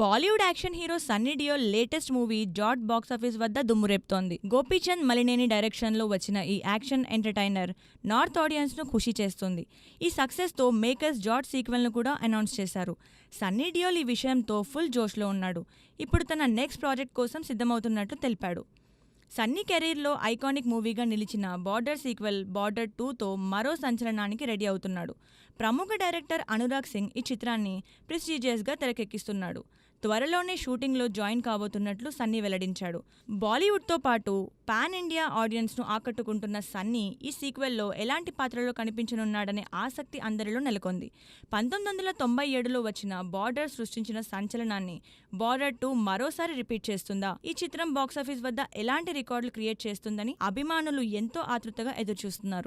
Bollywood action hero Sunny Deol latest movie Jaat box office వద్ద దుమ్మురేపుతోంది. Gopichand Malineni direction లో వచ్చిన ఈ యాక్షన్ ఎంటర్టైనర్ నార్త్ ఆడియన్స్ ను ఖుషి చేస్తుంది. ఈ సక్సెస్ తో మేకర్స్ జాట్ సీక్వెల్ ను కూడా అనౌన్స్ చేశారు. సన్నీ డియోల్ ఈ విషయంతో ఫుల్ జోష్లో ఉన్నాడు. ఇప్పుడు తన నెక్స్ట్ ప్రాజెక్ట్ కోసం సిద్ధమవుతున్నట్లు తెలిపాడు. సన్నీ కెరీర్లో ఐకానిక్ మూవీగా నిలిచిన బార్డర్ సీక్వెల్ బార్డర్ 2తో మరో సంచలనానికి రెడీ అవుతున్నాడు. ప్రముఖ డైరెక్టర్ అనురాగ్ సింగ్ ఈ చిత్రాన్ని ప్రెస్టీజియస్గా తెరకెక్కిస్తున్నాడు. త్వరలోనే షూటింగ్లో జాయిన్ కాబోతున్నట్లు సన్నీ వెల్లడించాడు. బాలీవుడ్తో పాటు పాన్ ఇండియా ఆడియన్స్ను ఆకట్టుకుంటున్న సన్నీ ఈ సీక్వెల్లో ఎలాంటి పాత్రలో కనిపించనున్నాడనే ఆసక్తి అందరిలో నెలకొంది. 1997లో వచ్చిన బార్డర్ సృష్టించిన సంచలనాన్ని బార్డర్ 2 మరోసారి రిపీట్ చేస్తుందా? ఈ చిత్రం బాక్సాఫీస్ వద్ద ఎలాంటి రికార్డులు క్రియేట్ చేస్తుందని అభిమానులు ఎంతో ఆతృతగా ఎదురుచూస్తున్నారు.